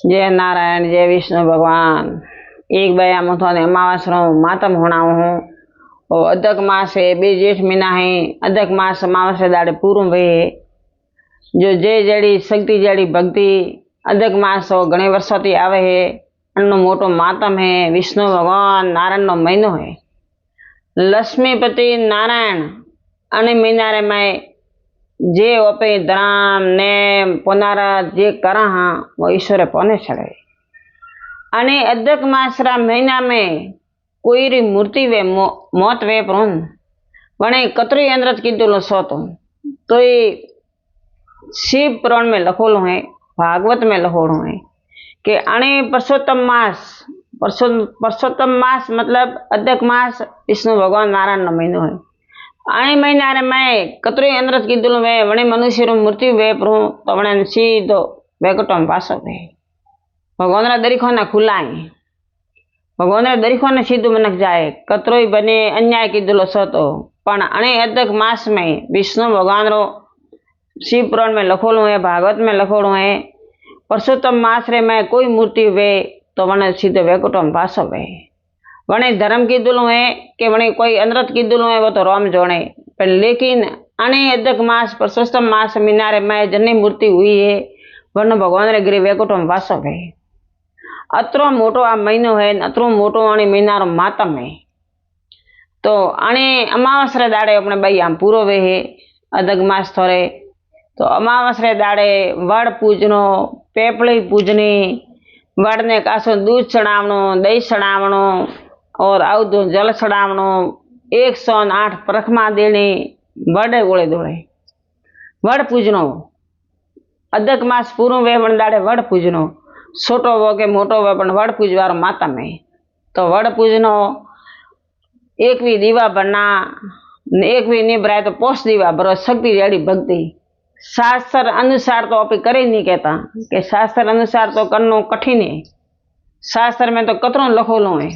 जय नारायण जय विष्णु भगवान। एक बया मुथों ने अमावस रो मातम होना हूँ और अदक मास है बे जेठ महीना है। अदक मास अमावस दाड़े पूरू वे जो जय जड़ी शक्ति जड़ी भक्ति अदक मास हो घणे वर्षों थी आवे है। अनो मोटो मातम है। विष्णु भगवान नारायण नो महीनो है। लक्ष्मीपति नारायण अने महीना रे मैं जे ओपे धराम नेम पुनारा जे करा हाँ वो ईश्वर पौने चढ़े। अने अदक मासरा महीना में कोई री मूर्ति वे मौत वे प्रोन वने कतरी अंदर कीधुलो सोतो तो ये शिव पुराण में लखोलो है, भागवत में लखोलो है कि अणे परसोत्तम मास मतलब अदक मास विष्णु भगवान नारायण नो महीनो है। अणे महीना रे मैं कतरी अंदर कीधुलो वे वने मनुष्य रो मूर्ति वे प्रो तो वने सीधो वेकटम पासो वे भगवान रा दरीखो ना खुलाए भगवान रा दरीखो ने सीधो मनक जाए कतरोई बने अन्याय कीधुलो सोतो पण अणे अदक मास में विष्णु भगवान रो शिव पुराण में लखोलो है, भागवत में लखोलो है। परसोत्तम मास रे मैं कोई मूर्ति वे तो वने सीधे वेकुटम पासो वे वने धर्म कीधुलो है कि वने कोई अनरत कीधुलो है वो तो राम जोड़े पर लेकिन अणे अदक मास परसोत्तम मास महीना रे मैं जनी मूर्ति हुई है वन भगवान रे गिरी वेकुटम पासो वे। अतरो मोटो आ महीनो है, अतरो मोटो अणे महीना रो मातम है। तो अणे अमावस रे दाड़े अपने भाई आम पूरो वे है अदक मास थोड़े तो अमावस रे दाड़े वड़ पूजनो पेपड़ी पूजनी वड़ ने कासो दूध चढ़ावनो दही चढ़ावनो और आउदो जल चढ़ावनो 108 परखमा देनी वड़े गोले दोड़े वड़ पूजनो अदक मास पूरो वे पण दाड़े वड़ पूजनो छोटो वो के मोटो वो पण वड़ पूजवारो मातम है। तो वड़ पूजनो एक भी दीवा बनना एक भी नहीं भराए तो पोष दीवा भरो शक्ति जड़ी भक्ति शास्त्र अनुसार तो आप करे नहीं कहता कि शास्त्र अनुसार तो करनो कठिन है। शास्त्र में तो कतरो लखोलो है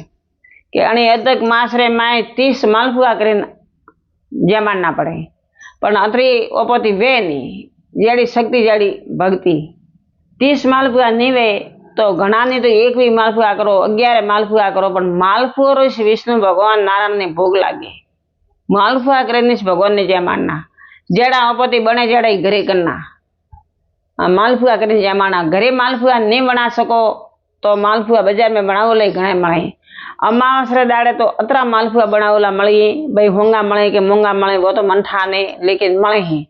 कि अणे अदक मास रे माए 30 मालपुआ करे जमाना पड़े पण अतरी ओपती वे नहीं जड़ी शक्ति जड़ी भक्ति 30 मालपुआ नहीं वे तो घना नहीं तो एक भी मालपुआ करो 11 मालपुआ करो पण मालपुआ रो विष्णु भगवान नारायण ने भोग लागे मालपुआ करे भगवान ने जय मानना जेड़ा ओपती बने जेड़ा घरे करना मालपुआ करे जय माना घरे मालपुआ नहीं बना सको तो मालपुआ बाजार में बनावो ले घणे मळे। अमावस रे दाड़े तो अतरा मालपुआ बनावला मळी भाई होंगा मळे के मोंगा मळे वो तो मन ठाने लेकिन मळे ही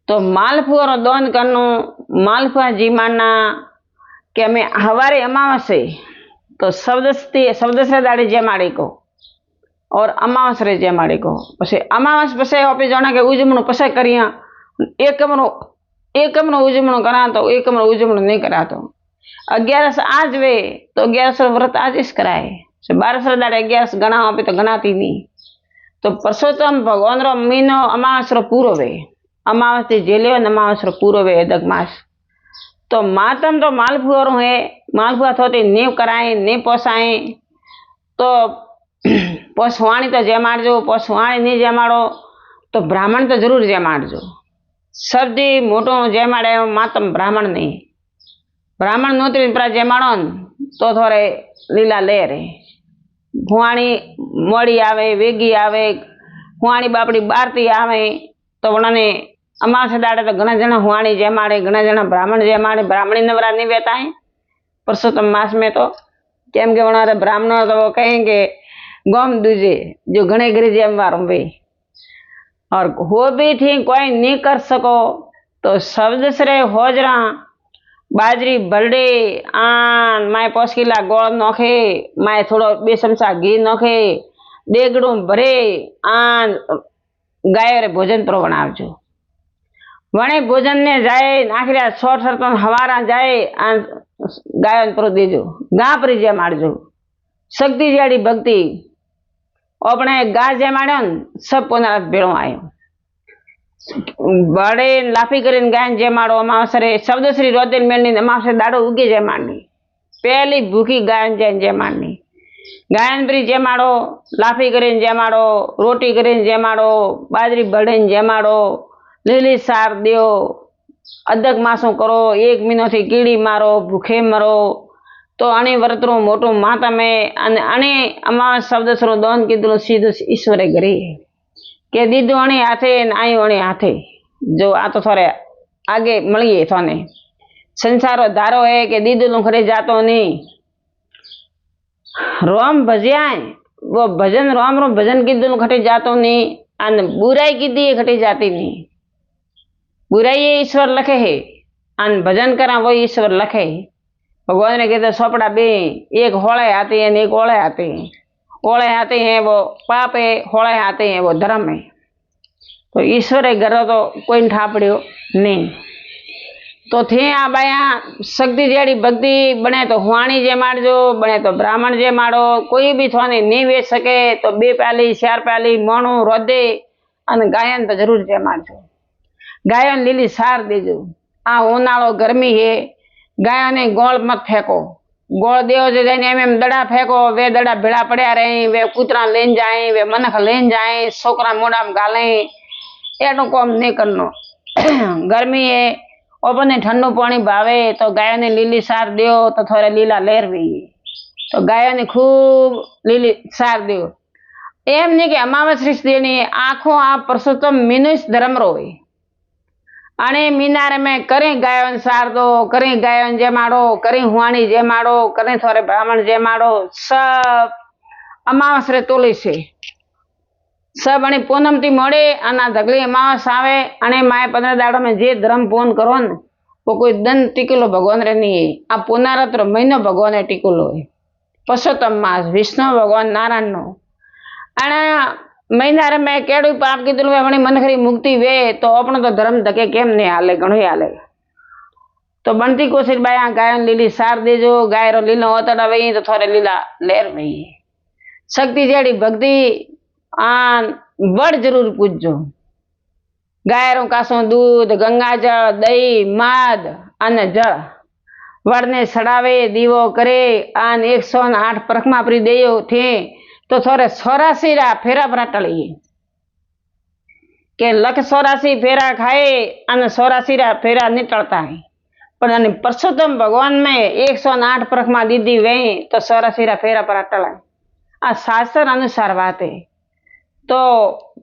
तो मालपुआ रो दान करनो मालपुआ जी माना कि अमे हवारे अमावस है तो सबदस रे दाड़े जमाड़े को और अमावस रे जमाड़े को पछे अमावस पछे आपे जाना के उजमणो पछे करिया एकमनो उजमणो करा तो एकमनो उजमणो नहीं करा तो 11 आज वे तो 11 व्रत आज इस कराए 12 दाड़े 11 गणा आपे तो गणाती नहीं। तो परसोत्तम भगवान रो महीनो अमावस रो पूरो वे अमावस थी जेलियो अमावस रो पूरो वे अदक मास तो मातम तो मालपुआ रो है मालपुआ थोते नीव कराए नी पोसाए तो पोसवाणी तो जमाड़ो पोसवाणी नहीं जमाड़ो तो ब्राह्मण तो जरूर जमाड़ो सबदी मोटो जमाड़े मातम ब्राह्मण नहीं ब्राह्मण नोतरी पर जमाड़ो तो थोड़े लीला ले रे हुआणी मोड़ी आवे वेगी आवे हुआणी बापड़ी बारती आवे तो उन्होंने अमावस दाड़े तो घना जना हुआणी जमाड़े घना जना ब्राह्मण जमाड़े ब्राह्मणी नवरा नहीं बेता है परसोत्तम मास में तो केम के उन्होंने ब्राह्मण तो वो कहेंगे गोम दूजे जो घने घरे जमवार वे और हो भी थी कोई नहीं कर सको तो शब्द से होजरा बाजरी भरडे आन माए 5 किला गोड़ नोखे माए थोड़ो 2 चमचा घी नोखे डेगड़ू भरे आन गाय रे भोजन पर बनावजो वणे भोजन ने जाए नाखरिया 6 तो हवारा जाए आन गाय पर देजो गा पर जमाड़जो शक्ति जड़ी भक्ति अपने गा जमाड़ो सब पुनः भेड़ो आयो बड़े लाफी करीने गाय जमाड़ो अमावस रे शब्द श्री रोदेल मेलनी अमावस दाड़ो उगे जमाड़नी पहली भूखी गाय जमाड़नी गायन पर जमाड़ो लाफी करीने जमाड़ो रोटी करीने जमाड़ो बाजरी भरीने जमाड़ो लीली सार दियो અદક માસું કરો, 1 મહિનોથી કીડી મારો, ભૂખે મરો, તો અણી વર્તરું મોટું માતમે અને અણી અમાસ શબ્દસરું દોન કીધું સીધું ઈશ્વરે કરી કે દીધું અણી હાથે ને આયું અણી હાથે। જો આ તો થોડે आगे મળીએ થોને સંસારો ધારો હે કે દીધું ખરે જાતો नहीं। रोम भजिया वो भजन रोम रो भजन कीधुं खटे जातो नहीं अन बुराई कीधी खटे जाती नहीं। बुराई ईश्वर लखे है अन भजन करा वो ईश्वर लखे। भगवान ने कहते सोपड़ा बे, एक होले आते हैं एक ओले आते हैं। ओले आते हैं वो पाप है, होले आते हैं वो धर्म है। तो ईश्वर घर तो कोई ठापड़ियो नहीं। तो थे आ बाया शक्ति जेड़ी भक्ति बने तो हुआणी जे मारजो, बने तो ब्राह्मण जे मारो। कोई भी थोने नहीं वेच सके तो 2 प्याली 4 प्याली मोणु रोदे अने गायन तो जरूर जे मारजो। गायन लीली सार देजो। आ उनाळो गर्मी है, गाय ने गोळ मत फेंको। गोळ देव जे जाने एम दड़ा फेंको, वे दड़ा भेड़ा पड़या रहे, वे कुतरा लेन जाए, वे मनख लेन जाए, छोकरा मोड़ा में गाले, एटो काम नहीं करनो। गर्मी है ओपने ठंडू पानी भावे तो गाय ने लीली सार दियो तो थोड़े लीला लेरवी तो गाय ने खूब लीली सार दियो। एम नहीं कि अमावस्या देनी आखो आ परसोत्तम मनुष्य धर्म रो अने मीनारे में करें गायन सार दो, करें गायन जे माड़ो, करें हुआणी जे माड़ो, करें थोड़े ब्राह्मण जे माड़ो, सब अमावस्या तोली से सब अने पूनम थी मोड़े अना धगली अमावस आवे अने माए 15 दाड़ो में जे धर्म पून करो न वो कोई दंड टिकेलो भगवान रे नहीं है। आ पुनरात्र महीनो भगवान टिकेलो है। पुरुषोत्तम मास विष्णु भगवान नारायण नो अने महीना रे में केड़ू पाप कीधुं वे वणी मनखरी मुक्ति वे तो अपनो तो धर्म धके केम नहीं हाले, घणो हाले। तो बनती कोशिश बाया गायन लीली सार देजो। गाय रो लीलो ओतड़ा वही तो थोड़े लीला लेर वही। शक्ति जेड़ी भक्ति आ वड़ जरूर पूजो। गाय रो कासो दूध, गंगाजल, दही, माद अने जल वड़ ने सड़ावे, दीवो करे आन 108 परखमा परी देयो थे तो थोड़े 84 फेरा पराटलीए के लख 84 फेरा खाए अने 84 फेरा नहीं टलता है। पर परसोत्तम भगवान में 108 परखमा दीदी वे तो 84 फेरा पराटलाय। आ शास्त्र अनुसार बात है। तो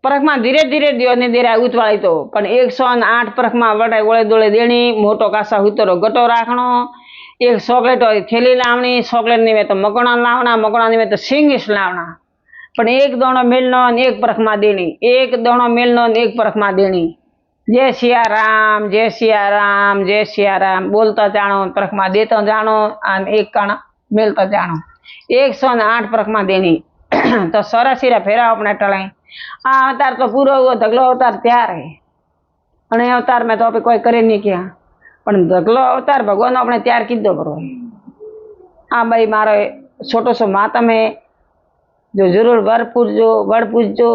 परखमा धीरे धीरे दियो ने धीरे उतवाળી तो पण 108 परखमा वडे गोळे दोळे देणी। मोटो कासा हुतरो गटो राखणो, एक चॉकलेट थैली लावणी, चॉकलेट नहीं तो मकोड़ा लावना, मकोड़ा नहीं तो सिंगिस लावना। पण एक दोणो मेलनो ने एक परखमा देणी, एक दोणो मेलनो ने एक परखमा देणी। जय सिया राम, जय सिया राम, जय सिया राम बोलता जाणो, परखमा देता जाणो अने एक कण मेलता जाणो। 108 परखमा देणी तो 84 फेरा अपने टलाय। आ अवतार तो पूरो हुआ धगलो अवतार तैयार है अने अवतार में तो आप कोई करे नहीं क्या पण धगलो अवतार भगवान अपने तैयार कीधो करो। आ भाई मारो छोटो सो मातम है जो जरूर वड़ पूजो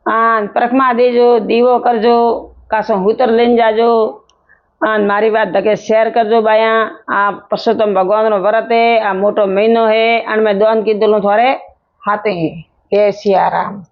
आन परखमा देजो, दीवो करजो, कासो हुतर लईने जाजो आन मारी बात धके शेयर करजो। बाया आ पुरुषोत्तम भगवान नो व्रत है, आ मोटो महीनो है अने मैं दोन कीधुं थोड़े हाथे है। जय सिया राम।